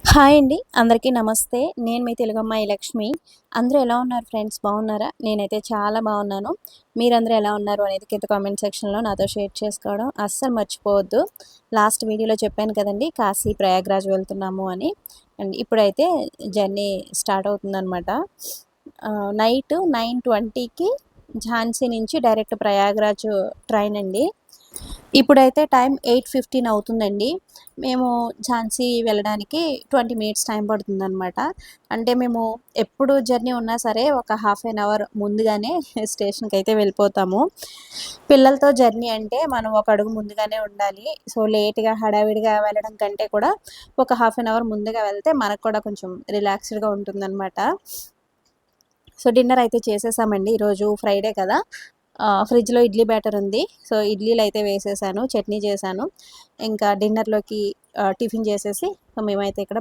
Hi అండి. అందరికీ నమస్తే. నేను మీ తెలుగమ్మాయి లక్ష్మి. అందరూ ఎలా ఉన్నారు ఫ్రెండ్స్? బాగున్నారా? నేనైతే చాలా బాగున్నాను. మీరందరూ ఎలా ఉన్నారు అనేది కింద కామెంట్ సెక్షన్‌లో నాతో షేర్ చేసుకోవడం అస్సలు మర్చిపోవద్దు. లాస్ట్ వీడియోలో చెప్పాను కదండీ! కాశీ, ప్రయాగ్‌రాజ్ వెళ్తున్నాము అని. అండ్ ఇప్పుడైతే జర్నీ స్టార్ట్ అవుతుందనమాట. నైట్ 9:20కి ఝాన్సీ నుంచి డైరెక్ట్ ప్రయాగ్‌రాజ్ ట్రైన్ అండి. ఇప్పుడైతే టైం 8:15 అవుతుందండి. మేము ఝాన్సీ వెళ్ళడానికి 20 మినిట్స్ టైం పడుతుందనమాట. అంటే మేము ఎప్పుడు జర్నీ ఉన్నా సరే ఒక హాఫ్ ఎన్ అవర్ ముందుగానే స్టేషన్‌కైతే వెళ్ళిపోతాము. పిల్లలతో జర్నీ అంటే మనం ఒక అడుగు ముందుగానే ఉండాలి. సో, లేట్‌గా హడావిడిగా వెళ్ళడం కంటే కూడా ఒక హాఫ్ ఎన్ అవర్ ముందుగా వెళ్తే మనకు కూడా కొంచెం రిలాక్స్‌డ్‌గా ఉంటుందనమాట. సో, డిన్నర్ అయితే చేసేసామండి. ఈరోజు ఫ్రైడే కదా! ఫ్రిడ్జ్‌లో ఇడ్లీ బ్యాటర్ ఉంది. సో, ఇడ్లీలయితే వేసేసాను. చట్నీ చేశాను. ఇంకా డిన్నర్‌లోకి టిఫిన్ చేసేసి మేమైతే ఇక్కడ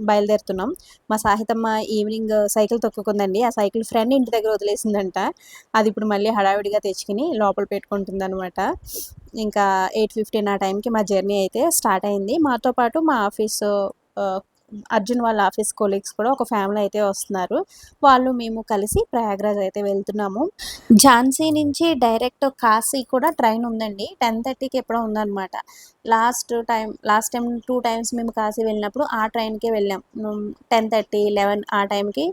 బయలుదేరుతున్నాం. మా సాహితమ్మ ఈవినింగ్ సైకిల్ తొక్కుకుందండి. ఆ సైకిల్ ఫ్రెండ్ ఇంటి దగ్గర వదిలేసిందంట. అది ఇప్పుడు మళ్ళీ హడావిడిగా తెచ్చుకొని లోపల పెట్టుకుంటుందనమాట. ఇంకా 8:15 ఆ టైంకి మా జర్నీ అయితే స్టార్ట్ అయింది. మాతో పాటు మా ఆఫీసు ఆహ్, అర్జున్ వాళ్ళ ఆఫీస్ కొలీగ్స్ కూడా ఒక ఫ్యామిలీ అయితే వస్తున్నారు. వాళ్ళు మేము కలిసి ప్రయాగ్రాజ్ అయితే వెళ్తున్నాము. ఝాన్సీ నుంచి డైరెక్ట్ కాశీ కూడా ట్రైన్ ఉందండి. 10:30కి ఎప్పుడో ఉందనమాట. లాస్ట్ టైమ్ 2 టైమ్స్ మేము కాశీ వెళ్ళినప్పుడు ఆ ట్రైన్‌కే వెళ్ళాం. 10:30, 11 ఆ టైంకి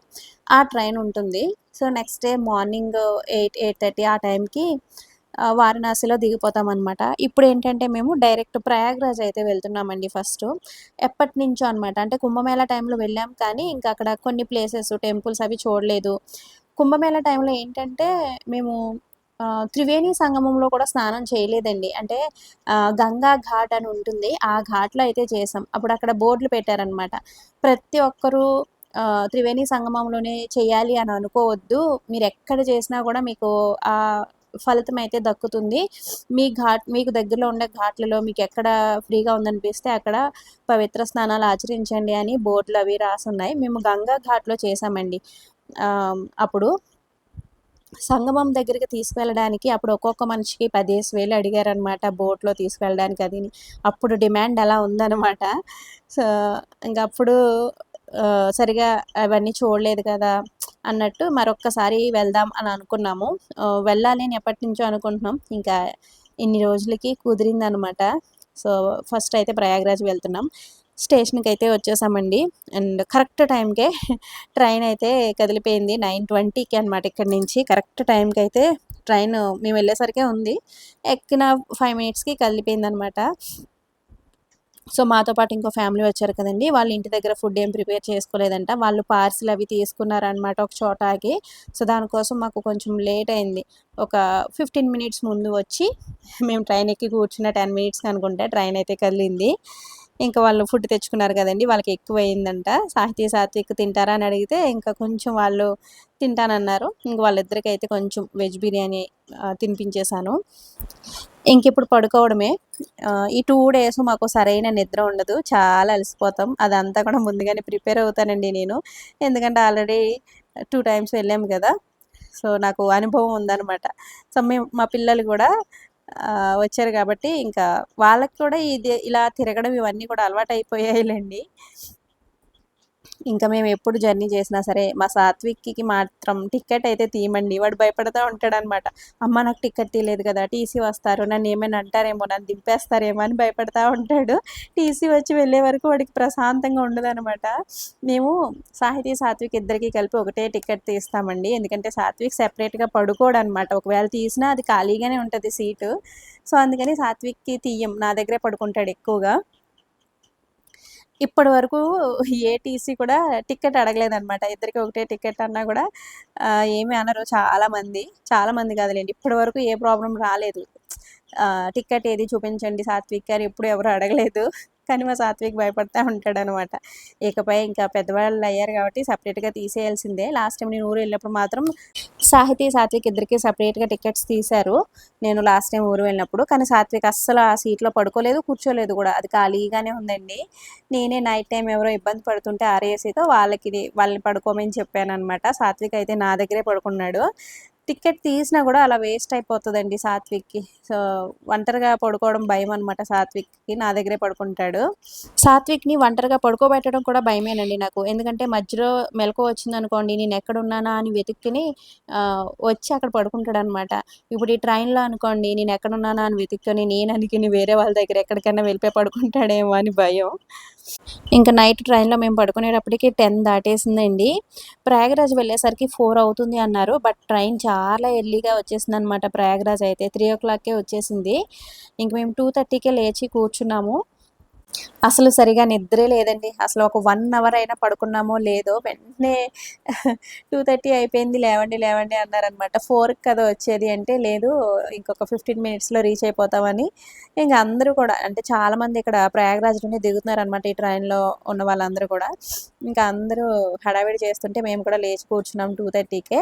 ఆ ట్రైన్ ఉంటుంది. సో, నెక్స్ట్ డే మార్నింగ్ 8, 8:30 ఆ టైంకి వారణాసిలో దిగిపోతామనమాట. ఇప్పుడేంటంటే మేము డైరెక్ట్ ప్రయాగ్రాజ్ అయితే వెళ్తున్నామండి ఫస్టు. ఎప్పటినుంచో అనమాట. అంటే కుంభమేళా టైంలో వెళ్ళాం కానీ, ఇంకా అక్కడ కొన్ని ప్లేసెస్, టెంపుల్స్ అవి చూడలేదు. కుంభమేళా టైంలో ఏంటంటే, మేము త్రివేణి సంగమంలో కూడా స్నానం చేయలేదండి. అంటే గంగా ఘాట్ అని ఉంటుంది. ఆ ఘాట్‌లో అయితే చేసాం. అప్పుడు అక్కడ బోర్డులు పెట్టారనమాట. ప్రతి ఒక్కరూ త్రివేణి సంగమంలోనే చేయాలి అని అనుకోవద్దు. మీరెక్కడ చేసినా కూడా మీకు ఫలితం అయితే దక్కుతుంది. మీకు దగ్గరలో ఉండే ఘాట్లలో మీకెక్కడ ఫ్రీగా ఉందనిపిస్తే అక్కడ పవిత్ర స్నానాలు ఆచరించండి అని బోర్డులు అవి రాసున్నాయి. మేము గంగా ఘాట్‌లో చేశామండి. అప్పుడు సంగమం దగ్గరికి తీసుకువెళ్ళడానికి అప్పుడు ఒక్కొక్క మనిషికి 10,000 అడిగారనమాట బోట్‌లో తీసుకెళ్ళడానికి అదిని. అప్పుడు డిమాండ్ అలా ఉందనమాట. సో, ఇంకప్పుడు సరిగా అవన్నీ చూడలేదు కదా! అన్నట్టు మరొక్కసారి వెళ్దాం అని అనుకున్నాము. వెళ్ళాలి అని ఎప్పటినుంచో అనుకుంటున్నాం. ఇంకా ఇన్ని రోజులకి కుదిరిందనమాట. సో, ఫస్ట్ అయితే ప్రయాగ్రాజ్ వెళ్తున్నాం. స్టేషన్‌కైతే వచ్చేసామండి. అండ్ కరెక్ట్ టైంకే ట్రైన్ అయితే కదిలిపోయింది. 9:20కి అనమాట ఇక్కడి నుంచి. కరెక్ట్ టైంకయితే ట్రైను మేమెళ్ళేసరికే ఉంది. ఎక్కిన 5 మినిట్స్‌కి కదిలిపోయిందనమాట. సో, మాతో పాటు ఇంకో ఫ్యామిలీ వచ్చారు కదండీ! వాళ్ళు ఇంటి దగ్గర ఫుడ్ ఏం ప్రిపేర్ చేసుకోలేదంట. వాళ్ళు పార్సిల్ అవి తీసుకున్నారనమాట ఒక చోట ఆగి. సో, దానికోసం మాకు కొంచెం లేట్ అయింది. ఒక 15 మినిట్స్ ముందు వచ్చి మేము ట్రైన్ ఎక్కి కూర్చున్న 10 మినిట్స్‌కి అనుకుంటా ట్రైన్ అయితే కదిలింది. ఇంకా వాళ్ళు ఫుడ్ తెచ్చుకున్నారు కదండీ! వాళ్ళకి ఎక్కువయిందంట. సాత్విక్ తింటారా అని అడిగితే ఇంకా కొంచెం వాళ్ళు తింటానన్నారు. ఇంక వాళ్ళిద్దరికైతే కొంచెం వెజ్ బిర్యానీ తినిపించేసాను. ఇంకిప్పుడు పడుకోవడమే. ఈ 2 డేస్ మాకు సరైన నిద్ర ఉండదు. చాలా అలసిపోతాం. అదంతా కూడా ముందుగానే ప్రిపేర్ అవుతానండి నేను. ఎందుకంటే ఆల్రెడీ 2 టైమ్స్ వెళ్ళాము గదా! సో, నాకు అనుభవం ఉందనమాట. సో, మా పిల్లలు గూడా వచ్చారు గాబట్టి ఇంకా వాళ్ళకి కూడా ఇలా తిరగడం ఇవన్నీ కూడా అలవాటయిపోయాయిలెండి. ఇంకా మేమెప్పుడు జర్నీ చేసినా సరే, మా సాత్విక్‌కి మాత్రం టికెట్ అయితే తీయమండి. వాడు భయపడతా ఉంటాడనమాట. అమ్మ నాకు టికెట్ తీయలేదు కదా! టీసీ వస్తారు. నన్నేమైనా అంటారేమో, నన్ను దింపేస్తారేమో అని భయపడతా ఉంటాడు. టీసీ వచ్చి వెళ్ళే వరకు వాడికి ప్రశాంతంగా ఉండదనమాట. మేము సాత్విక్ ఇద్దరికీ కలిపి ఒకటే టికెట్ తీస్తామండి. ఎందుకంటే సాత్విక్ సెపరేట్‌గా పడుకోడనమాట. ఒకవేళ తీసినా అది ఖాళీగానే ఉంటది సీటు. సో, అందుకని సాత్విక్‌కి తీయం. నా దగ్గరే పడుకుంటాడు ఎక్కువగా. ఇప్పటి వరకు ఏ టీసీ కూడా టికెట్ అడగలేదనమాట. ఇద్దరికి ఒకటే టికెట్ అన్నా గూడా ఏమి అనరు చాలామంది. చాలామంది కాదులెండి. ఇప్పటి వరకు ఏ ప్రాబ్లమ్ రాలేదు. టికెట్ ఏది చూపించండి సాత్విక్ అని ఎప్పుడు ఎవరు అడగలేదు. కానీ మా సాత్విక్ భయపడతా ఉంటాడనమాట. ఇకపై ఇంకా పెద్దవాళ్ళయ్యారు కాబట్టి సెపరేట్‌గా తీసేయాల్సిందే. లాస్ట్ టైమ్ నేను ఊరెళ్ళినప్పుడు మాత్రం సాత్విక్ ఇద్దరికీ సెపరేట్‌గా టికెట్స్ తీశారు. నేను లాస్ట్ టైమ్ ఊరు వెళ్ళినప్పుడు. కానీ సాత్విక్ అస్సలు ఆ సీట్‌లో పడుకోలేదు, కూర్చోలేదు గూడా. అది ఖాళీగానే ఉందండి. నేనే నైట్ టైమ్ ఎవరో ఇబ్బంది పడుతుంటే ఆర్ఏసీతో వాళ్ళని పడుకోమని చెప్పాననమాట. సాత్విక్ అయితే నా దగ్గరే పడుకున్నాడు. టికెట్ తీసినా కూడా అలా వేస్ట్ అయిపోతుందండి సాత్విక్కి. సో ఒంటరిగా పడుకోవడం భయం అనమాట సాత్విక్కి. నా దగ్గరే పడుకుంటాడు. సాత్విక్ని ఒంటరిగా పడుకోబెట్టడం కూడా భయమేనండి నాకు. ఎందుకంటే మధ్యలో మెలకువ వచ్చిందనుకోండి, నేను ఎక్కడున్నానా అని వెతుక్కుని వచ్చి అక్కడ పడుకుంటాడనమాట. ఇప్పుడు ఈ ట్రైన్‌లో అనుకోండి, నేను ఎక్కడున్నానా అని వెతుక్కొని నేను అనుకుని వేరే వాళ్ళ దగ్గర ఎక్కడికైనా వెళ్ళిపోయి పడుకుంటాడేమో అని భయం. ఇంక నైట్ ట్రైన్‌లో మేము పడుకునేటప్పటికి 10 దాటేసిందండి. ప్రయాగరాజ్ వెళ్ళేసరికి 4 అవుతుంది అన్నారు. బట్ ట్రైన్ చాలా ఎర్లీగా వచ్చేసిందనమాట ప్రయాగరాజ్ అయితే. 3:00కే వచ్చేసింది. ఇంక మేము 2:30కే లేచి కూర్చున్నాము. అసలు సరిగా నిద్రే లేదండి. అసలు ఒక 1 అవర్ అయినా పడుకున్నామో లేదో వెంటనే 2:30 అయిపోయింది లేవండి, లేవండి అన్నారనమాట. 4కి కదా వచ్చేది అంటే, లేదు ఇంకొక 15 మినిట్స్‌లో రీచ్ అయిపోతామని ఇంక అందరూ కూడా అంటే చాలామంది ఇక్కడ ప్రయాగరాజ్‌లోనే దిగుతున్నారనమాట. ఈ ట్రైన్‌లో ఉన్న వాళ్ళందరూ కూడా. ఇంకా అందరూ హడావిడి చేస్తుంటే మేము కూడా లేచి కూర్చున్నాం 2:30కే.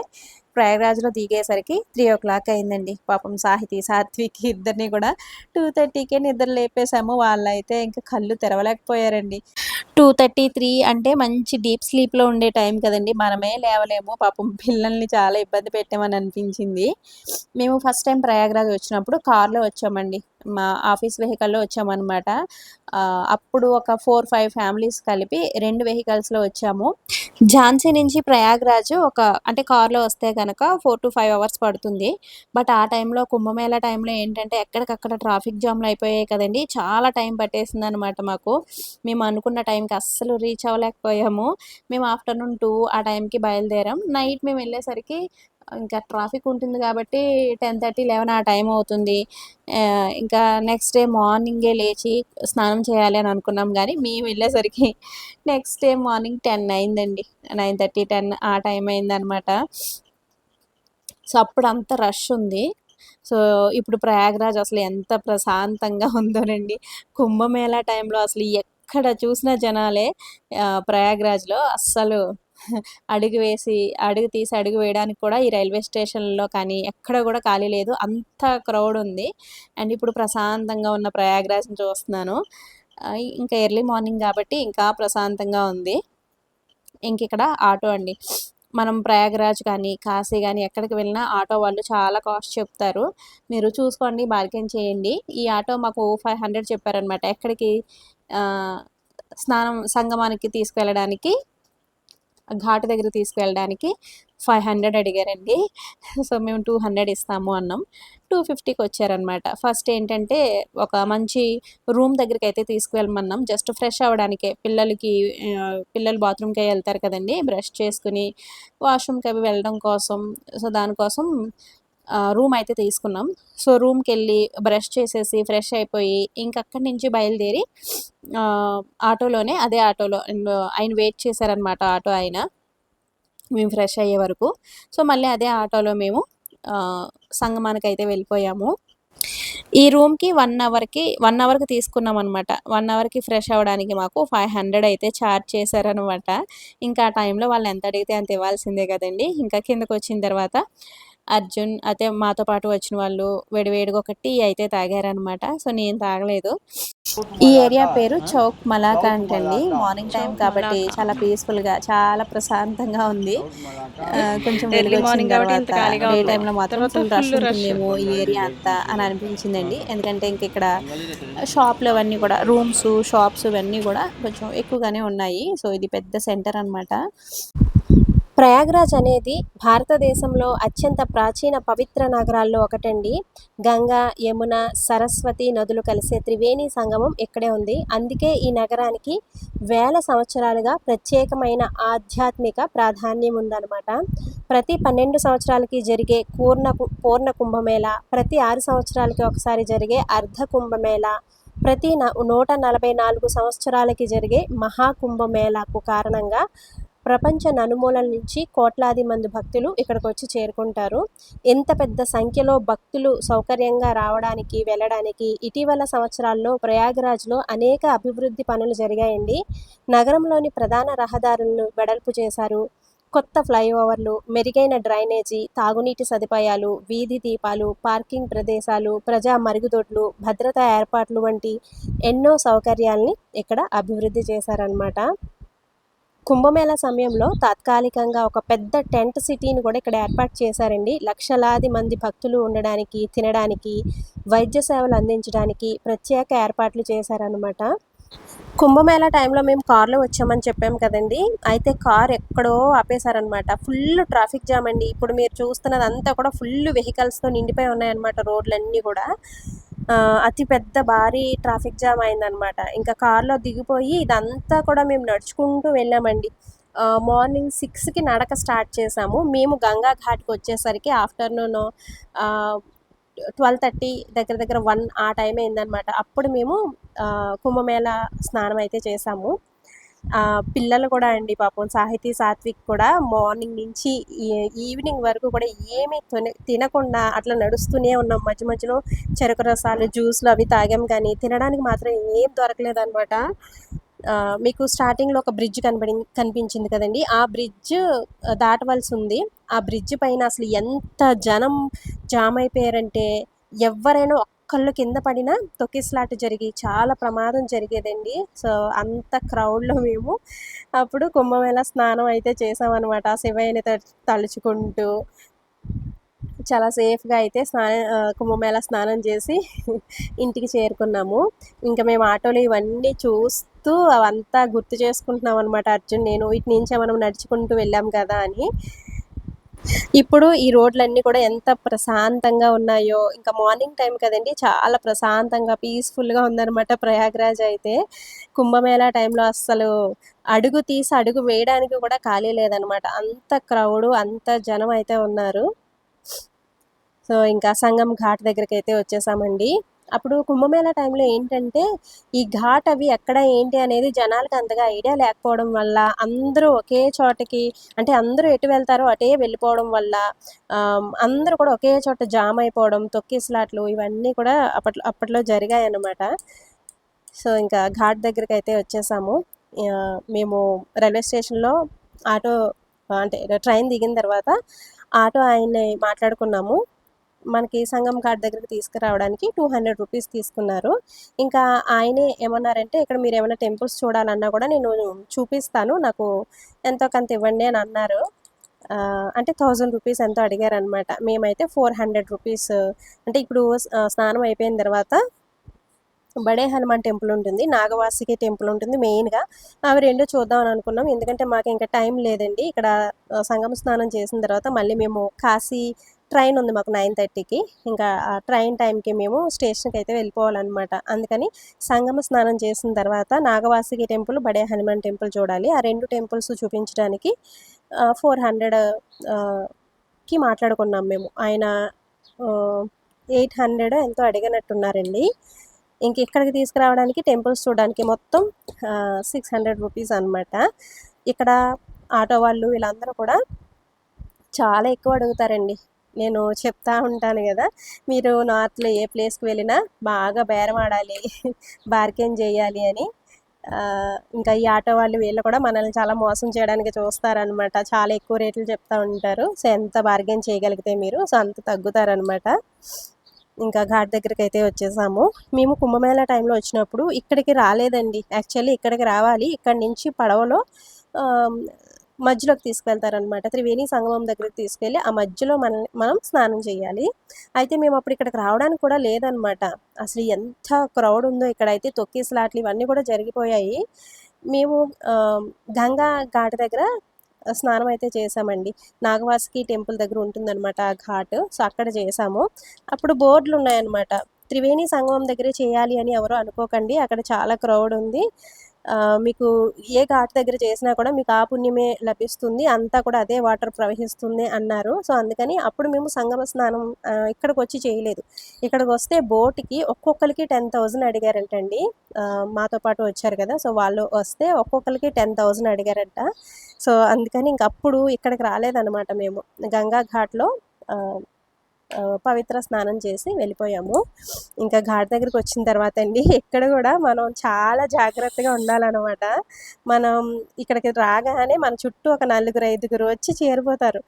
ప్రయాగరాజ్‌లో దిగేసరికి 3:00 అయిందండి. పాపం సాత్విక్ ఇద్దరిని కూడా 2:30కే నిద్ర లేపేసాము. వాళ్ళైతే ఇంక కళ్ళు తెరవలేకపోయారండి. 2:33 అంటే మంచి డీప్ స్లీప్‌లో ఉండే టైం కదండీ! మనమే లేవలేము. పాపం పిల్లల్ని చాలా ఇబ్బంది పెట్టామని అనిపించింది. మేము ఫస్ట్ టైమ్ ప్రయాగరాజ్ వచ్చినప్పుడు కార్‌లో వచ్చామండి. మా ఆఫీస్ వెహికల్‌లో వచ్చామనమాట. అప్పుడు ఒక 4, 5 ఫ్యామిలీస్ కలిపి 2 వెహికల్స్‌లో వచ్చాము. ఝాన్సీ నుంచి ప్రయాగ్‌రాజ్ అంటే కార్‌లో వస్తే గనక 4-5 అవర్స్ పడుతుంది. బట్ ఆ టైంలో కుంభమేళా టైంలో ఏంటంటే ఎక్కడికక్కడ ట్రాఫిక్ జామ్‌లు అయిపోయాయి కదండీ! చాలా టైం పట్టేసిందనమాట మాకు. మేము అనుకున్న టైంకి అస్సలు రీచ్ అవ్వలేకపోయాము. మేము ఆఫ్టర్‌నూన్ 2 ఆ టైంకి బయలుదేరాం. నైట్ మేము వెళ్ళేసరికి ఇంకా ట్రాఫిక్ ఉంటుంది కాబట్టి 10:30, 11 ఆ టైం అవుతుంది. ఇంకా నెక్స్ట్ డే మార్నింగే లేచి స్నానం చేయాలి అని అనుకున్నాం గానీ, మేము వెళ్ళేసరికి నెక్స్ట్ డే మార్నింగ్ 10 అయిందండి. 9:30, 10 ఆ టైం అయిందనమాట. సో, అప్పుడంత రష్ ఉంది. సో, ఇప్పుడు ప్రయాగ్‌రాజ్ అసలు ఎంత ప్రశాంతంగా ఉందోనండి. కుంభమేళా టైంలో అసలు ఎక్కడ చూసినా జనాలే. ప్రయాగ్‌రాజ్‌లో అస్సలు అడుగు తీసి అడుగు వేయడానికి కూడా ఈ రైల్వే స్టేషన్‌లో కానీ, ఎక్కడ గూడా ఖాళీ లేదు. అంత క్రౌడ్ ఉంది. అండ్ ఇప్పుడు ప్రశాంతంగా ఉన్న ప్రయాగ్‌రాజ్‌ని చూస్తున్నాను. ఇంకా ఎర్లీ మార్నింగ్ గాబట్టి ఇంకా ప్రశాంతంగా ఉంది. ఇంకిక్కడ ఆటో అండి. మనం ప్రయాగరాజ్ కానీ, కాశీ గానీ ఎక్కడికి వెళ్ళినా ఆటో వాళ్ళు చాలా కాస్ట్ చెప్తారు. మీరు చూసుకోండి, బార్గెయిన్ చేయండి. ఈ ఆటో మాకు 500 చెప్పారనమాట. ఎక్కడికి ఆహ్, సంగమానికి తీసుకెళ్ళడానికి, ఘాట్ దగ్గరికి తీసుకెళ్ళడానికి 500 అడిగారండి. సో, మేము 200 ఇస్తాము అన్నాం. 250కి వచ్చారనమాట. ఫస్ట్ ఏంటంటే ఒక మంచి రూమ్ దగ్గరికైతే తీసుకువెళ్ళమన్నాం. జస్ట్ ఫ్రెష్ అవ్వడానికే. పిల్లలు బాత్రూమ్‌కి ఎళ్తారు కదండీ! బ్రష్ చేసుకొని వాష్‌రూమ్‌కి అవి వెళ్ళడం కోసం. సో, దానికోసం రూమ్ అయితే తీసుకున్నాం. సో, రూమ్‌కెళ్ళి బ్రష్ చేసేసి ఫ్రెష్ అయిపోయి ఇంక అక్కడి నుంచి బయలుదేరి ఆహ్, అదే ఆటోలో ఆయన వెయిట్ చేశారనమాట ఆటో ఆయన. మేము ఫ్రెష్ అయ్యే వరకు. సో, మళ్ళీ అదే ఆటోలో మేము సంగమానికైతే వెళ్ళిపోయాము. ఈ రూమ్‌కి 1 అవర్‌కి తీసుకున్నామనమాట. 1 అవర్‌కి ఫ్రెష్ అవ్వడానికి మాకు 500 అయితే చార్జ్ చేశారనమాట. ఇంకా ఆ టైంలో వాళ్ళు ఎంత అడిగితే అంత ఇవ్వాల్సిందే కదండీ! ఇంకా కిందకొచ్చిన తర్వాత అర్జున్ అయితే మాతో పాటు వచ్చిన వాళ్ళు వేడివేడిగా ఒక టీ అయితే తాగారనమాట. సో, నేను తాగలేదు. చౌక్ ఈ ఏరియా మలాకా పేరు ఆ? చౌక్ మలాకా చౌక్ అంటండి. మలాకా మార్నింగ్ టైమ్ చౌక్ కాబట్టి మలాకా. చాలా పీస్‌ఫుల్‌గా, చాలా ప్రశాంతంగా ఉంది. చౌక్ మలాకా కొంచెం ఎర్లీ వెలుగొచ్చిన మార్నింగ్ కాబట్టి ఇంత తర్వాత ఖాళీగా డే ఉంది. టైమ్‌లో మాత్రం తర్వాత ఫుల్ రష్ ఫుల్ రష్. ఉంటుందేమో ఈ బంగాళీ ఏరియా అంతా లడ్డు అని జలేబీ అనిపించిందండి. రసగుల్లా ఎందుకంటే ఇంకిక్కడ బంగాళీ షాప్‌లు అవన్నీ కూడా షాప్స్ ఇవన్నీ గూడా కొంచెం ఎక్కువగానే ఉన్నాయి. సో, ఇది పెద్ద సెంటర్ అనమాట. ప్రయాగ్రాజ్ అనేది భారతదేశంలో అత్యంత ప్రాచీన పవిత్ర నగరాల్లో ఒకటండి. గంగా, యమున, సరస్వతి నదులు కలిసే త్రివేణి సంగమం ఇక్కడే ఉంది. అందుకే ఈ నగరానికి వేల సంవత్సరాలుగా ప్రత్యేకమైన ఆధ్యాత్మిక ప్రాధాన్యం ఉందన్నమాట. ప్రతి 12 సంవత్సరాలకి జరిగే పూర్ణ కుంభమేళ, ప్రతి 6 సంవత్సరాలకి ఒకసారి జరిగే అర్ధ కుంభమేళ, ప్రతి 144 సంవత్సరాలకి జరిగే మహాకుంభమేళాకు కారణంగా ప్రపంచ నలుమూలల నుంచి కోట్లాది మంది భక్తులు ఇక్కడికొచ్చి చేరుకుంటారు. ఇంత పెద్ద సంఖ్యలో భక్తులు సౌకర్యంగా రావడానికి, వెళ్ళడానికి ఇటీవల సంవత్సరాల్లో ప్రయాగరాజ్‌లో అనేక అభివృద్ధి పనులు జరిగాయండి. నగరంలోని ప్రధాన రహదారులను వెడల్పు చేశారు. కొత్త ఫ్లైఓవర్లు, మెరుగైన డ్రైనేజీ, తాగునీటి సదుపాయాలు, వీధి దీపాలు, పార్కింగ్ ప్రదేశాలు, ప్రజా మరుగుదొడ్లు, భద్రతా ఏర్పాట్లు వంటి ఎన్నో సౌకర్యాల్ని ఇక్కడ అభివృద్ధి చేశారనమాట. కుంభమేళా సమయంలో తాత్కాలికంగా ఒక పెద్ద టెంట్ సిటీని కూడా ఇక్కడ ఏర్పాటు చేశారండి. లక్షలాది మంది భక్తులు ఉండడానికి, తినడానికి, వైద్య సేవలు అందించడానికి ప్రత్యేక ఏర్పాట్లు చేశారనమాట. కుంభమేళా టైంలో మేము కార్‌లో వచ్చామని చెప్పాం కదండీ! అయితే కార్ ఎక్కడో ఆపేశారనమాట. ఫుల్ ట్రాఫిక్ జామ్ అండి. ఇప్పుడు మీరు చూస్తున్నదంతా కూడా ఫుల్ వెహికల్స్‌తో నిండిపోయి ఉన్నాయన్నమాట రోడ్లన్నీ కూడా. అతి పెద్ద భారీ ట్రాఫిక్ జామ్ అయిందనమాట. ఇంకా కార్‌లో దిగిపోయి ఇదంతా కూడా మేము నడుచుకుంటూ వెళ్ళామండి. మార్నింగ్ 6కి నడక స్టార్ట్ చేశాము. మేము గంగా ఘాట్‌కొచ్చేసరికి ఆఫ్టర్‌నూన్ ఆహ్, 12:30 దగ్గర దగ్గర 1 ఆ టైం అయిందనమాట. అప్పుడు మేము కుంభమేళా స్నానం అయితే చేశాము. పిల్లలు కూడా అండి పాపం సాహితీ, సాత్విక్ కూడా మార్నింగ్ నుంచి ఈవినింగ్ వరకు కూడా ఏమీ తినకుండా అట్లా నడుస్తూనే ఉన్నాం. మధ్య మధ్యలో చెరుకు రసాలు, జ్యూస్‌లు అవి తాగాం కానీ తినడానికి మాత్రం ఏం దొరకలేదనమాట. మీకు స్టార్టింగ్‌లో ఒక బ్రిడ్జ్ కనిపించింది కదండీ! ఆ బ్రిడ్జ్ దాటవలసి ఉంది. ఆ బ్రిడ్జ్ పైన అసలు ఎంత జనం జామ్ అయిపోయారంటే ఎవ్వరైనా ఒక్కళ్ళు కింద పడినా తొక్కిసలాట జరిగి చాలా ప్రమాదం జరిగేదండి. సో, అంత క్రౌడ్‌లో మేము అప్పుడు కుంభమేళా స్నానం అయితే చేశామనమాట. ఆ శివయ్యని తలుచుకుంటూ చాలా సేఫ్‌గా అయితే కుంభమేళా స్నానం చేసి ఇంటికి చేరుకున్నాము. ఇంకా మేము ఆటోలో ఇవన్నీ చూస్తూ అవంతా గుర్తు చేసుకుంటున్నాం అనమాట అర్జున్ నేను. ఇటు నుంచే మనం నడుచుకుంటూ వెళ్ళాం కదా అని. ఇప్పుడు ఈ రోడ్లన్నీ కూడా ఎంత ప్రశాంతంగా ఉన్నాయో, ఇంకా మార్నింగ్ టైం కదండీ! చాలా ప్రశాంతంగా, పీస్‌ఫుల్‌గా ఉందనమాట ప్రయాగ్‌రాజ్ అయితే. కుంభమేళా టైంలో అస్సలు అడుగు తీసి అడుగు వేయడానికి కూడా ఖాళీ లేదనమాట. అంత క్రౌడు, అంత జనం అయితే ఉన్నారు. సో, ఇంకా సంగం ఘాట్ దగ్గరికైతే వచ్చేసామండి. అప్పుడు కుంభమేళా టైంలో ఏంటంటే, ఈ ఘాట్ అవి ఎక్కడ ఏంటి అనేది జనాలకి అంతగా ఐడియా లేకపోవడం వల్ల, అందరూ ఒకే చోటకి అంటే అందరూ ఎటు వెళ్తారో అటే వెళ్ళిపోవడం వల్ల, అందరూ కూడా ఒకే చోట జామ్ అయిపోవడం, తొక్కిసలాటలు ఇవన్నీ కూడా అప్పట్లో జరిగాయన్నమాట. సో, ఇంకా ఘాట్ దగ్గరికైతే వచ్చేసాము. మేము రైల్వే స్టేషన్‌లో ఆటో అంటే ట్రైన్ దిగిన తర్వాత ఆటో ఆయన్ని మాట్లాడుకున్నాము. మనకి సంగం ఘాట్ దగ్గరికి తీసుకురావడానికి 200 రూపీస్ తీసుకున్నారు. ఇంకా ఆయనే ఏమన్నారంటే, "ఇక్కడ మీరేమైనా టెంపుల్స్ చూడాలన్నా కూడా నేను చూపిస్తాను. నాకు ఎంతో కొంత ఇవ్వండి" అని అన్నారు. అంటే 1000 రూపీస్ ఎంతో అడిగారనమాట. మేమైతే 400 రూపీస్ అంటే ఇప్పుడు స్నానం అయిపోయిన తర్వాత బడే హనుమాన్ టెంపుల్ ఉంటుంది. నాగవాసుకి టెంపుల్ ఉంటుంది మెయిన్‌గా. అవి 2 చూద్దాం అని అనుకున్నాం. ఎందుకంటే మాకు ఇంకా టైం లేదండి. ఇక్కడ సంగమ స్నానం చేసిన తర్వాత మళ్ళీ మేము కాశీ ట్రైన్ ఉంది మాకు 9:30కి. ఇంకా ఆ ట్రైన్ టైంకి మేము స్టేషన్‌కి అయితే వెళ్ళిపోవాలనమాట. అందుకని సంగమ స్నానం చేసిన తర్వాత నాగవాసుకి టెంపుల్, బడే హనుమాన్ టెంపుల్ చూడాలి. ఆ 2 టెంపుల్స్ చూపించడానికి 400 కి మాట్లాడుకున్నాం మేము. ఆయన 800 ఎంతో అడిగినట్టున్నారండి. ఇంక ఇక్కడికి తీసుకురావడానికి, టెంపుల్స్ చూడడానికి మొత్తం 600 రూపీస్ అనమాట. ఇక్కడ ఆటో వాళ్ళు వీళ్ళందరూ కూడా చాలా ఎక్కువ అడుగుతారండి. నేను చెప్తా ఉంటాను గదా! మీరు నార్త్‌లో ఏ ప్లేస్‌కి వెళ్ళినా బాగా బేరమాడాలి, బార్గెయిన్ జేయాలి అని. ఇంకా ఈ ఆటో వాళ్ళు వీళ్ళు కూడా మనల్ని చాలా మోసం చేయడానికి చూస్తారనమాట. చాలా ఎక్కువ రేట్లు చెప్తా ఉంటారు. సో, ఎంత బార్గెయిన్ చేయగలిగితే మీరు సో, అంత తగ్గుతారనమాట. ఇంకా ఘాట్ దగ్గరికైతే వచ్చేసాము. మేము కుంభమేళా టైంలో వచ్చినప్పుడు ఇక్కడికి రాలేదండి. యాక్చువల్లీ ఇక్కడికి రావాలి. ఇక్కడి నుంచి పడవలో ఆహ్, మధ్యలోకి తీసుకెళ్తారనమాట. త్రివేణి సంగమం దగ్గరికి తీసుకెళ్ళి ఆ మధ్యలో మనం స్నానం చేయాలి. అయితే మేము అప్పుడు ఇక్కడికి రావడానికి కూడా లేదనమాట. అసలు ఎంత క్రౌడ్ ఉందో ఇక్కడైతే తొక్కిసలాటలు ఇవన్నీ కూడా జరిగిపోయాయి. మేము గంగా ఘాట్ దగ్గర స్నానం అయితే చేశామండి. నాగవాసుకి టెంపుల్ దగ్గర ఉంటుందనమాట ఆ ఘాట్. సో, అక్కడ చేశాము. అప్పుడు బోర్డులున్నాయనమాట. త్రివేణి సంగమం దగ్గరే చేయాలి అని ఎవరు అనుకోకండి. అక్కడ చాలా క్రౌడ్ ఉంది. మీకు ఏ ఘాట్ దగ్గర చేసినా కూడా మీకు ఆ పుణ్యమే లభిస్తుంది. అంతా కూడా అదే వాటర్ ప్రవహిస్తుంది అన్నారు. సో, అందుకని అప్పుడు మేము సంగమ స్నానం ఇక్కడికొచ్చి చేయలేదు. ఇక్కడికొస్తే బోట్‌కి ఒక్కొక్కళ్ళకి 10,000 అడిగారంటండి. మాతో పాటు వచ్చారు కదా! సో, వాళ్ళు వస్తే ఒక్కొక్కళ్ళకి 10,000 అడిగారంట. సో, అందుకని ఇంక అప్పుడు ఇక్కడికి రాలేదనమాట మేము. గంగా ఘాట్‌లో ఆహ్, పవిత్ర స్నానం చేసి వెళ్ళిపోయాము. ఇంకా ఘాట్ దగ్గరికొచ్చిన తర్వాత అండి ఇక్కడ గూడా మనం చాలా జాగ్రత్తగా ఉండాలనమాట. మనం ఇక్కడికి రాగానే మన చుట్టూ ఒక నలుగురు, ఐదుగురు వచ్చి చేరిపోతారు.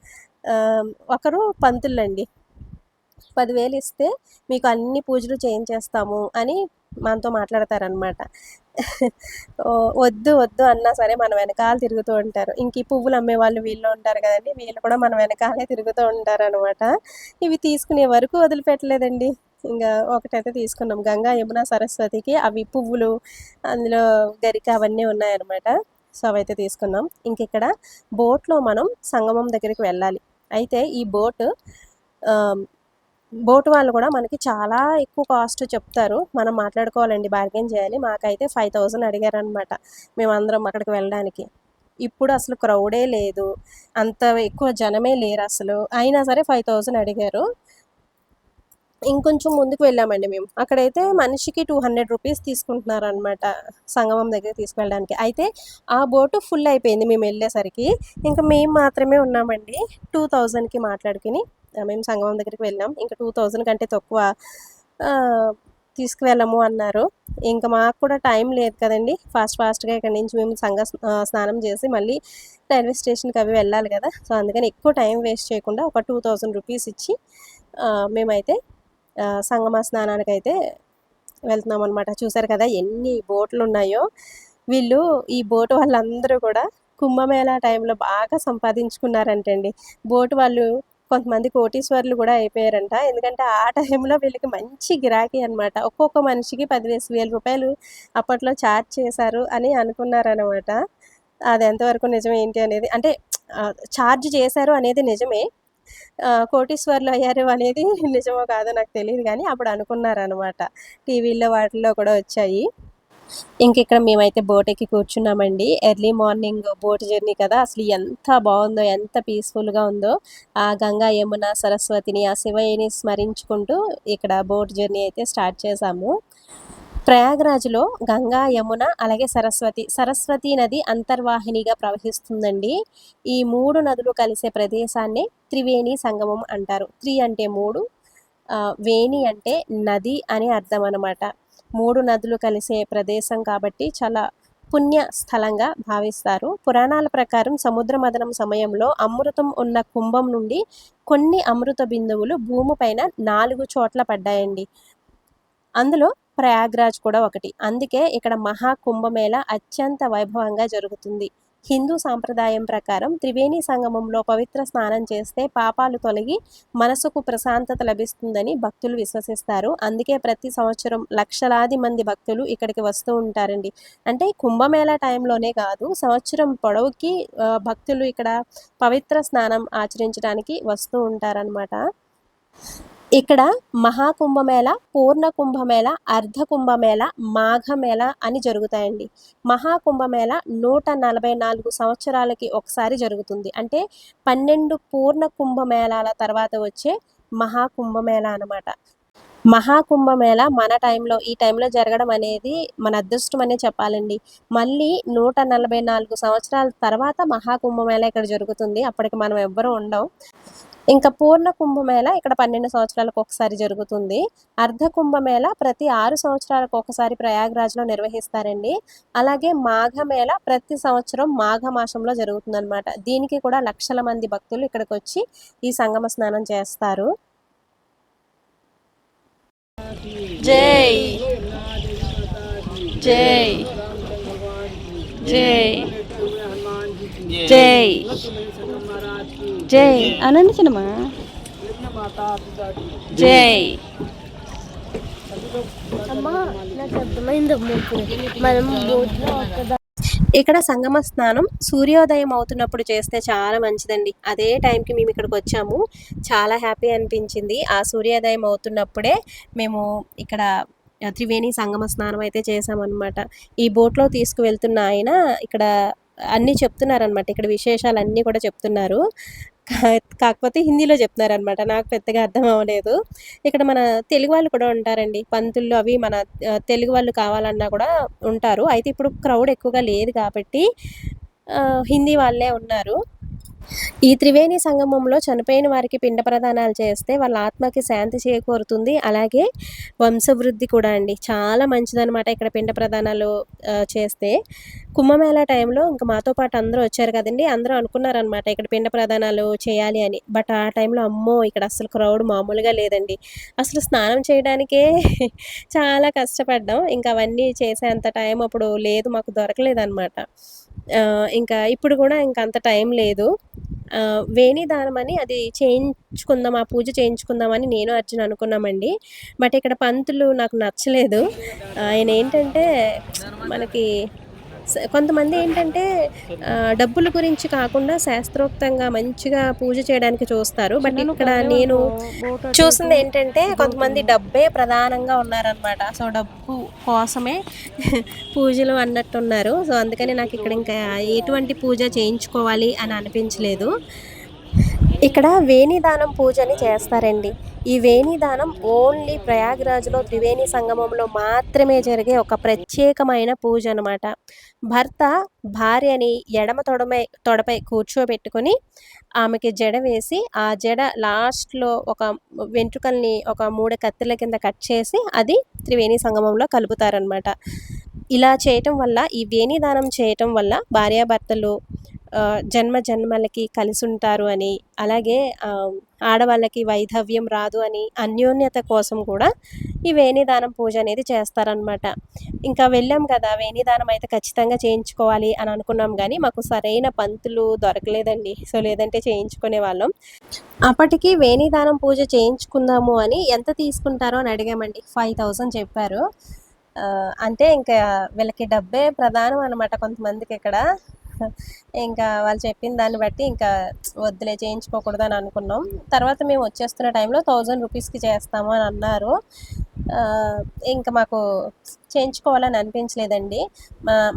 ఒకరు పంతులండి. 10,000 ఇస్తే మీకు అన్ని పూజలు చేయించేస్తాము అని మనతో మాట్లాడతారనమాట. వద్దు వద్దు అన్నా సరే మన వెనకాల తిరుగుతూ ఉంటారు. ఇంక ఈ పువ్వులు అమ్మేవాళ్ళు వీళ్ళు ఉంటారు కదండి, వీళ్ళు కూడా మన వెనకాలే తిరుగుతూ ఉంటారనమాట. ఇవి తీసుకునే వరకు వదిలిపెట్టలేదండి. ఇంకా ఒకటైతే తీసుకున్నాం, గంగా యమున సరస్వతికి అవి పువ్వులు, అందులో గరిక అవన్నీ ఉన్నాయన్నమాట. సో అవైతే తీసుకున్నాం. ఇంక ఇక్కడ బోట్లో మనం సంగమం దగ్గరికి వెళ్ళాలి. అయితే ఈ బోట్ వాళ్ళు కూడా మనకి చాలా ఎక్కువ కాస్ట్ చెప్తారు. మనం మాట్లాడుకోవాలండి, బార్గెన్ చేయాలి. మాకైతే 5000 అడిగారనమాట మేమందరం అక్కడికి వెళ్ళడానికి. ఇప్పుడు అసలు క్రౌడే లేదు, అంత ఎక్కువ జనమే లేరు అసలు, అయినా సరే 5000 అడిగారు. ఇంకొంచెం ముందుకు వెళ్ళామండి మేము, అక్కడైతే మనిషికి 200 రూపీస్ తీసుకుంటున్నారనమాట సంగమం దగ్గరికి తీసుకువెళ్ళడానికి. అయితే ఆ బోటు ఫుల్ అయిపోయింది మేము వెళ్ళేసరికి, ఇంకా మేము మాత్రమే ఉన్నామండి. 2000కి మాట్లాడుకుని మేము సంగమం దగ్గరికి వెళ్ళాం. ఇంకా 2000 కంటే తక్కువ తీసుకువెళ్ళము అన్నారు. ఇంకా మాకు కూడా టైం లేదు కదండి, ఫాస్ట్గా ఇక్కడ నుంచి మేము స్నానం చేసి మళ్ళీ రైల్వే స్టేషన్కి అవి వెళ్ళాలి కదా. సో అందుకని ఎక్కువ టైం వేస్ట్ చేయకుండా ఒక 2000 రూపీస్ ఇచ్చి మేమైతే సంగమ స్నానానికి అయితే వెళ్తున్నాం అనమాట. చూసారు కదా ఎన్ని బోట్లు ఉన్నాయో. వీళ్ళు ఈ బోటు వాళ్ళందరూ కూడా కుంభమేళా టైంలో బాగా సంపాదించుకున్నారంటండి. బోటు వాళ్ళు కొంతమంది కోటీశ్వర్లు కూడా అయిపోయారంట. ఎందుకంటే ఆ టైంలో వీళ్ళకి మంచి గిరాకీ అనమాట. ఒక్కొక్క మనిషికి 10,000 రూపాయలు అప్పట్లో ఛార్జ్ చేశారు అని అనుకున్నారనమాట. అది ఎంతవరకు నిజం ఏంటి అనేది, అంటే ఛార్జ్ చేశారు అనేది నిజమే, కోటీశ్వర్లు అయ్యారు అనేది నిజమో కాదో నాకు తెలియదు, కానీ అప్పుడు అనుకున్నారనమాట. టీవీల్లో వాటిల్లో కూడా వచ్చాయి. ఇంక ఇక్కడ మేమైతే బోట్ ఎక్కి కూర్చున్నామండి. ఎర్లీ మార్నింగ్ బోట్ జర్నీ కదా, అసలు ఎంత బాగుందో, ఎంత పీస్ఫుల్గా ఉందో. ఆ గంగా యమున సరస్వతిని, ఆ శివయ్యని స్మరించుకుంటూ ఇక్కడ బోట్ జర్నీ అయితే స్టార్ట్ చేశాము. ప్రయాగ్రాజ్లో గంగా యమున అలాగే సరస్వతి నది అంతర్వాహినిగా ప్రవహిస్తుందండి. ఈ 3 నదులు కలిసే ప్రదేశాన్ని త్రివేణి సంగమం అంటారు. అంటే 3, వేణి అంటే నది అని అర్థం అనమాట. 3 నదులు కలిసే ప్రదేశం కాబట్టి చాలా పుణ్య స్థలంగా భావిస్తారు. పురాణాల ప్రకారం సముద్ర మథనం సమయంలో అమృతం ఉన్న కుంభం నుండి కొన్ని అమృత బిందువులు భూమిపైన 4 చోట్ల పడ్డాయండి. అందులో ప్రయాగ్రాజ్ కూడా ఒకటి. అందుకే ఇక్కడ మహాకుంభమేళ అత్యంత వైభవంగా జరుగుతుంది. హిందూ సాంప్రదాయం ప్రకారం త్రివేణి సంగమంలో పవిత్ర స్నానం చేస్తే పాపాలు తొలగి మనసుకు ప్రశాంతత లభిస్తుందని భక్తులు విశ్వసిస్తారు. అందుకే ప్రతి సంవత్సరం లక్షలాది మంది భక్తులు ఇక్కడికి వస్తూ ఉంటారండి. అంటే కుంభమేళా టైంలోనే కాదు, సంవత్సరం పొడవుకి భక్తులు ఇక్కడ పవిత్ర స్నానం ఆచరించడానికి వస్తూ ఉంటారనమాట. ఇక్కడ మహాకుంభమేళ, పూర్ణ కుంభమేళ, అర్ధ కుంభమేళ, మాఘమేళ అని జరుగుతాయండి. మహాకుంభమేళ 144 సంవత్సరాలకి ఒకసారి జరుగుతుంది. అంటే 12 పూర్ణ కుంభమేళాల తర్వాత వచ్చే మహాకుంభమేళ అనమాట. మహాకుంభమేళ ఈ టైంలో జరగడం అనేది మన అదృష్టం అనే చెప్పాలండి. మళ్ళీ 144 సంవత్సరాల తర్వాత మహాకుంభమేళ ఇక్కడ జరుగుతుంది. అప్పటికి మనం ఎవ్వరూ ఉండం. ఇంకా పూర్ణ కుంభమేళ ఇక్కడ 12 సంవత్సరాలకు ఒకసారి జరుగుతుంది. అర్ధ కుంభమేళ ప్రతి 6 సంవత్సరాలకు ఒకసారి ప్రయాగ్రాజ్లో నిర్వహిస్తారండి. అలాగే మాఘమేళ ప్రతి సంవత్సరం మాఘమాసంలో జరుగుతుందన్నమాట. దీనికి కూడా లక్షల మంది భక్తులు ఇక్కడికి వచ్చి ఈ సంగమ స్నానం చేస్తారు. జై జై జై జై జై అనండి సినిమా జై. ఇక్కడ సంగమ స్నానం సూర్యోదయం అవుతున్నప్పుడు చేస్తే చాలా మంచిదండి. అదే టైంకి మేము ఇక్కడికి వచ్చాము, చాలా హ్యాపీ అనిపించింది. ఆ సూర్యోదయం అవుతున్నప్పుడే మేము ఇక్కడ త్రివేణి సంగమ స్నానం అయితే చేసామన్నమాట. ఈ బోట్లో తీసుకువెళ్తున్న ఆయన ఇక్కడ అన్నీ చెప్తున్నారనమాట, ఇక్కడ విశేషాలన్నీ కూడా చెప్తున్నారు. కాకపోతే హిందీలో చెప్తున్నారనమాట, నాకు పెద్దగా అర్థం అవ్వలేదు. ఇక్కడ మన తెలుగు వాళ్ళు కూడా ఉంటారండి, పంతులు అవి మన తెలుగు వాళ్ళు కావాలన్నా కూడా ఉంటారు. అయితే ఇప్పుడు క్రౌడ్ ఎక్కువగా లేదు కాబట్టి హిందీ వాళ్ళే ఉన్నారు. ఈ త్రివేణి సంగమంలో చనిపోయిన వారికి పిండ ప్రదానాలు చేస్తే వాళ్ళ ఆత్మకి శాంతి చేకూరుతుంది. అలాగే వంశవృద్ధి కూడా అండి. చాలా మంచిదనమాట ఇక్కడ పిండ ప్రదానాలు చేస్తే. కుంభమేళా టైంలో ఇంక మాతో పాటు అందరూ వచ్చారు కదండీ! అందరూ అనుకున్నారనమాట ఇక్కడ పిండ ప్రదానాలు చేయాలి అని. బట్ ఆ టైంలో అమ్మో! ఇక్కడ అస్సలు క్రౌడ్ మామూలుగా లేదండి. అసలు స్నానం చేయడానికే చాలా కష్టపడ్డాం. ఇంకా అవన్నీ చేసేంత టైం అప్పుడు లేదు. మాకు దొరకలేదనమాట. ఇంకా ఇప్పుడు కూడా ఇంక అంత టైం లేదు. వేణిదానం అని అది చేయించుకుందాం, ఆ పూజ చేయించుకుందామని నేను, అర్జున్ అనుకున్నామండి. బట్ ఇక్కడ పంతులు నాకు నచ్చలేదు. ఆయనేంటంటే మనకి కొంతమంది ఏంటంటే డబ్బుల గురించి కాకుండా శాస్త్రోక్తంగా మంచిగా పూజ చేయడానికి చూస్తారు. బట్ ఇక్కడ నేను చూసింది ఏంటంటే కొంతమంది డబ్బే ప్రధానంగా ఉన్నారనమాట. సో, డబ్బు కోసమే పూజలు అన్నట్టున్నారు. సో, అందుకని నాకు ఇక్కడ ఇంకా ఎటువంటి పూజ చేయించుకోవాలి అని అనిపించలేదు. ఇక్కడ వేణిదానం పూజని చేస్తారండి. ఈ వేణిదానం ఓన్లీ ప్రయాగ్‌రాజ్‌లో త్రివేణి సంగమంలో మాత్రమే జరిగే ఒక ప్రత్యేకమైన పూజ అనమాట. భర్త భార్యని ఎడమ తొడపై కూర్చోబెట్టుకొని ఆమెకి జడ వేసి, ఆ జడ లాస్ట్‌లో ఒక వెంట్రుకల్ని ఒక 3 కత్తుల కింద కట్ చేసి అది త్రివేణి సంగమంలో కలుపుతారనమాట. ఇలా చేయటం వల్ల, ఈ వేణిదానం చేయటం వల్ల భార్యాభర్తలు జన్మ జన్మలకి కలిసుంటారు అని, అలాగే ఆడవాళ్ళకి వైధవ్యం రాదు అని, అన్యోన్యత కోసం కూడా ఈ వేణిదానం పూజ అనేది చేస్తారనమాట. ఇంకా వెళ్ళాం కదా! వేణిదానం అయితే ఖచ్చితంగా చేయించుకోవాలి అని అనుకున్నాం గానీ, మాకు సరైన పంతులు దొరకలేదండి. సో, లేదంటే చేయించుకునేవాళ్ళం. అప్పటికి వేణిదానం పూజ చేయించుకుందాము అని ఎంత తీసుకుంటారో అని అడిగామండి. 5000 చెప్పారు. అంటే ఇంకా వీళ్ళకి డబ్బే ప్రధానం అనమాట కొంతమందికిక్కడ. ఇంకా వాళ్ళు చెప్పిన దాన్ని బట్టి ఇంకా వద్దులే చేయించుకోకూడదని అనుకున్నాం. తర్వాత మేము వచ్చేస్తున్న టైంలో 1000 రూపీస్‌కి చేస్తాము అని అన్నారు. ఇంక మాకు చేయించుకోవాలని అనిపించలేదండి.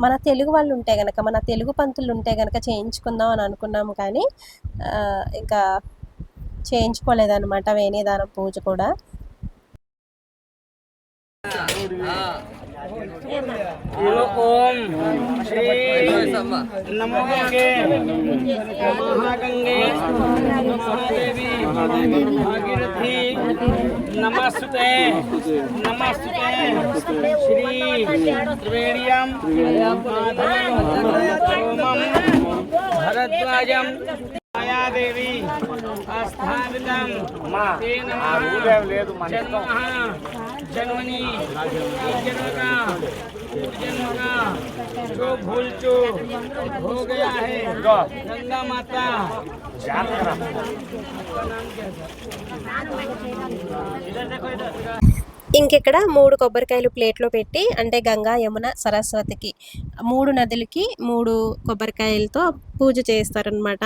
మన తెలుగు వాళ్ళు ఉంటే గనక, మన తెలుగు పంతులు ఉంటే గనక చేయించుకుందాం అని అనుకున్నాము కానీ ఇంకా చేయించుకోలేదనమాట వేణిదానం పూజ కూడా. ఓం శ్రీ నమో గంగే మహాగంగే మహాదేవి భాగీరథి నమస్తుతే నమస్తుతే శ్రీ త్రివేణ్యం ఓమం భరద్వాజం మాయాదేవి ఆస్థాపితం తేన जन्मनी जन्म का जो भूल चूक हो गया है गंगा माता ఇంకిక్కడ 3 కొబ్బరికాయలు ప్లేట్‌లో పెట్టి, అంటే గంగా, యమున, సరస్వతికి 3 నదులకి 3 కొబ్బరికాయలతో పూజ చేస్తారనమాట.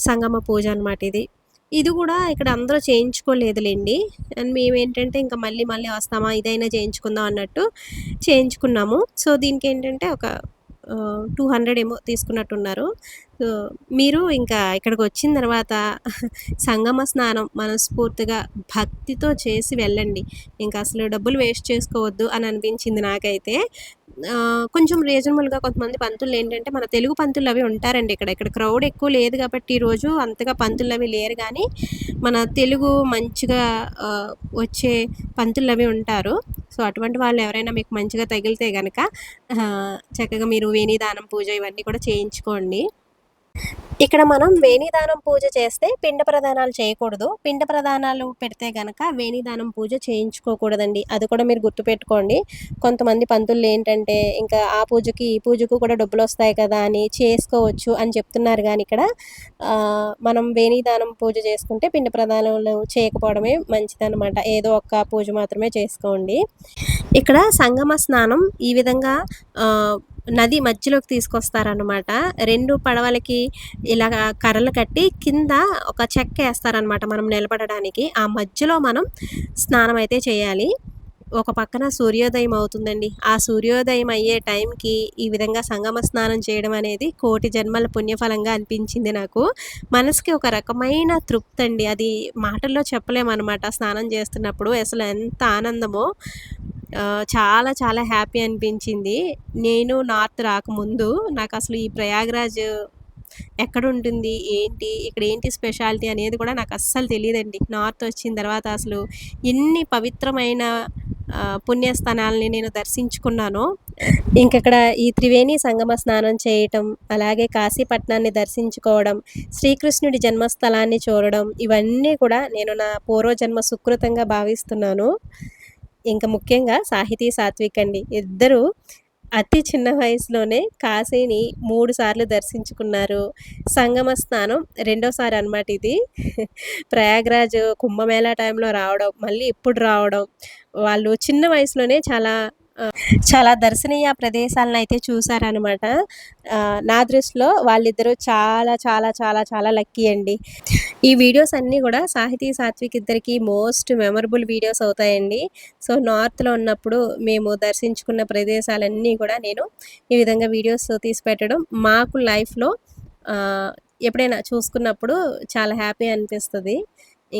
సంగమ పూజ అనమాట ఇది. ఇది కూడా ఇక్కడ అందరూ చేయించుకోలేదులెండి. అండ్ మేమేంటంటే ఇంకా మళ్ళీ వస్తామా, ఇదైనా చేయించుకుందాం అన్నట్టు చేయించుకున్నాము. సో, దీనికేంటంటే ఒక 200 ఏమో తీసుకున్నట్టున్నారు. సో, మీరు ఇంకా ఇక్కడికొచ్చిన తర్వాత సంగమ స్నానం మనస్ఫూర్తిగా భక్తితో చేసి వెళ్ళండి. ఇంకా అసలు డబ్బులు వేస్ట్ చేసుకోవద్దు అని అనిపించింది నాకైతే. కొంచెం రీజనబుల్‌గా కొంతమంది పంతులేంటంటే మన తెలుగు పంతులవి ఉంటారండి ఇక్కడ. ఇక్కడ క్రౌడ్ ఎక్కువ లేదు కాబట్టి ఈరోజు అంతగా పంతులవి లేరు గానీ, మన తెలుగు మంచిగా వచ్చే పంతులవి ఉంటారు. సో, అటువంటి వాళ్ళు ఎవరైనా మీకు మంచిగా తగిలితే గనక చక్కగా మీరు వేణిదానం పూజ ఇవన్నీ కూడా చేయించుకోండి. ఇక్కడ మనం వేణిదానం పూజ చేస్తే పిండ ప్రదానాలు చేయకూడదు. పిండ ప్రదానాలు పెడితే గనక వేణిదానం పూజ చేయించుకోకూడదండి. అది కూడా మీరు గుర్తుపెట్టుకోండి. కొంతమంది పంతులేంటంటే ఇంకా ఆ పూజకి, ఈ పూజకు కూడా డబ్బులొస్తాయి కదా అని చేసుకోవచ్చు అని చెప్తున్నారు గానీ ఇక్కడ మనం వేణిదానం పూజ చేసుకుంటే పిండ ప్రదానాలు చేయకపోవడమే మంచిదనమాట. ఏదో ఒక్క పూజ మాత్రమే చేసుకోండి. ఇక్కడ సంగమ స్నానం ఈ విధంగా నది మధ్యలోకి తీసుకొస్తారనమాట. 2 పడవలకి ఇలాగ కర్రలు కట్టి కింద ఒక చెక్కేస్తారనమాట మనం నిలబడడానికి. ఆ మధ్యలో మనం స్నానం అయితే చేయాలి. ఒక పక్కన సూర్యోదయం అవుతుందండి. ఆ సూర్యోదయం అయ్యే టైంకి ఈ విధంగా సంగమ స్నానం చేయడం అనేది కోటి జన్మల పుణ్యఫలంగా అనిపించింది నాకు. మనసుకి ఒక రకమైన తృప్తండి. అది మాటల్లో చెప్పలేమనమాట. స్నానం చేస్తున్నప్పుడు అసలు ఎంత ఆనందమో. చాలా చాలా హ్యాపీ అనిపించింది. నేను నార్త్ రాకముందు నాకసలు ఈ ప్రయాగ్‌రాజ్ ఎక్కడ ఉంటుంది ఏంటి ఇక్కడ ఏంటి స్పెషాలిటీ అనేది కూడా నాకు అస్సలు తెలియదండి. నార్త్ వచ్చిన తర్వాత అసలు ఎన్ని పవిత్రమైన పుణ్యస్థానాలని నేను దర్శించుకున్నానో. ఇంకక్కడ ఈ త్రివేణి సంగమ స్నానం చేయటం, అలాగే కాశీపట్నాన్ని దర్శించుకోవడం, శ్రీకృష్ణుడి జన్మస్థలాన్ని చూడడం, ఇవన్నీ కూడా నేను నా పూర్వజన్మ సుకృతంగా భావిస్తున్నాను. ఇంకా ముఖ్యంగా సాహితీ సాత్విక్ అండి, ఇద్దరు అతి చిన్న వయసులోనే కాశీని 3 సార్లు దర్శించుకున్నారు. సంగమ స్నానం రెండోసారి అనమాట ఇది. ప్రయాగ్రాజ్ కుంభమేళా టైంలో రావడం, మళ్ళీ ఇప్పుడు రావడం, వాళ్ళు చిన్న వయసులోనే చాలా దర్శనీయ ప్రదేశాలను అయితే చూసారనమాట. నా దృష్టిలో వాళ్ళిద్దరూ చాలా చాలా చాలా చాలా లక్కీ అండి. ఈ వీడియోస్ అన్నీ కూడా సాహితీ సాత్విక్ ఇద్దరికి మోస్ట్ మెమరబుల్ వీడియోస్ అవుతాయండి. సో నార్త్లో ఉన్నప్పుడు మేము దర్శించుకున్న ప్రదేశాలన్నీ కూడా నేను ఈ విధంగా వీడియోస్ తీసి పెట్టడం మాకు లైఫ్లో ఎప్పుడైనా చూసుకున్నప్పుడు చాలా హ్యాపీ అనిపిస్తుంది.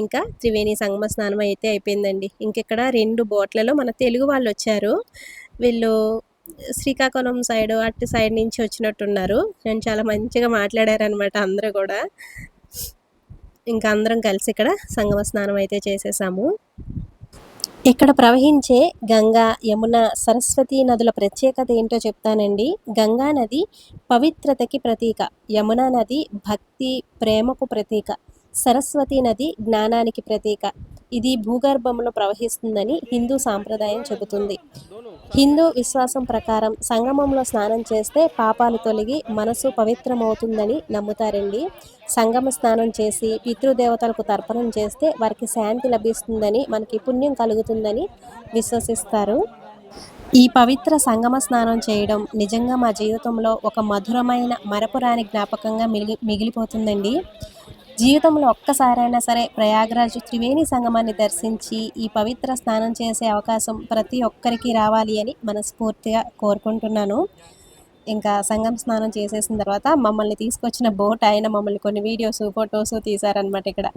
ఇంకా త్రివేణి సంగమ స్నానం అయితే అయిపోయిందండి. ఇంకెక్కడ 2 బోట్లలో మన తెలుగు వాళ్ళు వచ్చారు. వీళ్ళు శ్రీకాకుళం సైడ్ అటు సైడ్ నుంచి వచ్చినట్టున్నారు. నేను చాలా మంచిగా మాట్లాడారనమాట అందరూ కూడా. ఇంకా అందరం కలిసి ఇక్కడ సంగమ స్నానం అయితే చేసేసాము. ఇక్కడ ప్రవహించే గంగా, యమున, సరస్వతి నదుల ప్రత్యేకత ఏంటో చెప్తానండి. గంగా నది పవిత్రతకి ప్రతీక, యమున నది భక్తి ప్రేమకు ప్రతీక, సరస్వతి నది జ్ఞానానికి ప్రతీక. ఇది భూగర్భంలో ప్రవహిస్తుందని హిందూ సాంప్రదాయం చెబుతుంది. హిందూ విశ్వాసం ప్రకారం సంగమంలో స్నానం చేస్తే పాపాలు తొలగి మనసు పవిత్రమవుతుందని నమ్ముతారండి. సంగమ స్నానం చేసి పితృదేవతలకు తర్పణం చేస్తే వారికి శాంతి లభిస్తుందని, మనకి పుణ్యం కలుగుతుందని విశ్వసిస్తారు. ఈ పవిత్ర సంగమ స్నానం చేయడం నిజంగా మా జీవితంలో ఒక మధురమైన మరపురాని జ్ఞాపకంగా మిగిలిపోతుందండి. జీవితంలో ఒక్కసారైనా సరే ప్రయాగ్రాజ్ త్రివేణి సంగమాన్ని దర్శించి ఈ పవిత్ర స్నానం చేసే అవకాశం ప్రతి ఒక్కరికి రావాలి అని మనస్ఫూర్తిగా కోరుకుంటున్నాను. ఇంకా సంగమ స్నానం చేసేసిన తర్వాత మమ్మల్ని తీసుకొచ్చిన బోట్ ఆయన మమ్మల్ని కొన్ని వీడియోస్ ఫొటోస్ తీశారనమాట ఇక్కడ.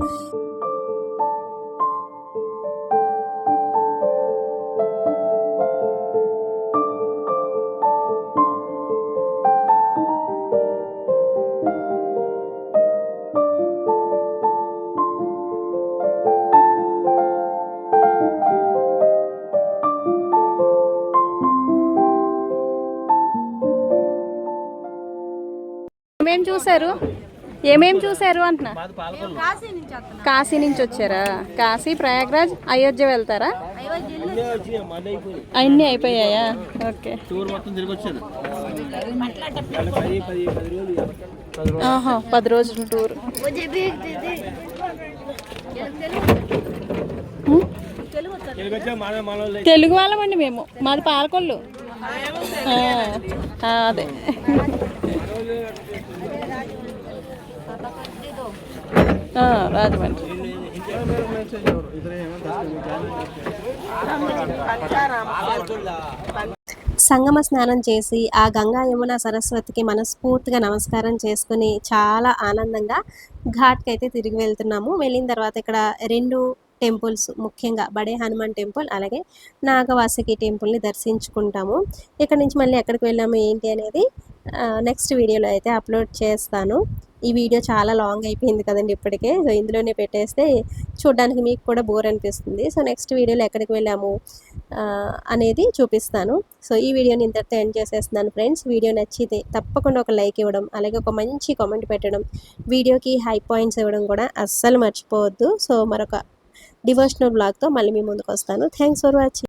ఏమేం చూసారు అంటున్నా? కాశీ నుంచి వచ్చారా? కాశీ, ప్రయాగ్రాజ్, అయోధ్య వెళ్తారా? అన్నీ అయిపోయాయా? ఓకే. 10 రోజుల టూర్. తెలుగు వాళ్ళమండి మేము, మాది పాలకొల్లు. అదే రాజమండ్రి. సంగమ స్నానం చేసి ఆ గంగా యమున సరస్వతికి మనస్ఫూర్తిగా నమస్కారం చేసుకుని చాలా ఆనందంగా ఘాట్కి అయితే తిరిగి వెళ్తున్నాము. వెళ్ళిన తర్వాత ఇక్కడ 2 టెంపుల్స్, ముఖ్యంగా బడే హనుమాన్ టెంపుల్ అలాగే నాగవాసుకి టెంపుల్ని దర్శించుకుంటాము. ఇక్కడ నుంచి మళ్ళీ ఎక్కడికి వెళ్ళాము ఏంటి అనేది నెక్స్ట్ వీడియోలో అయితే అప్లోడ్ చేస్తాను. ఈ వీడియో చాలా లాంగ్ అయిపోయింది కదండి ఇప్పటికే. సో ఇందులోనే పెట్టేస్తే చూడడానికి మీకు కూడా బోర్ అనిపిస్తుంది. సో నెక్స్ట్ వీడియోలో ఎక్కడికి వెళ్ళాము అనేది చూపిస్తాను. సో ఈ వీడియోని ఇంతటితో ఎండ్ చేసేస్తున్నాను ఫ్రెండ్స్. వీడియో నచ్చితే తప్పకుండా ఒక లైక్ ఇవ్వడం, అలాగే ఒక మంచి కామెంట్ పెట్టడం, వీడియోకి హై పాయింట్స్ ఇవ్వడం కూడా అస్సలు మర్చిపోవద్దు. సో మరొక డివోషనల్ బ్లాగ్తో మళ్ళీ మీ ముందుకు వస్తాను. Thanks for watching.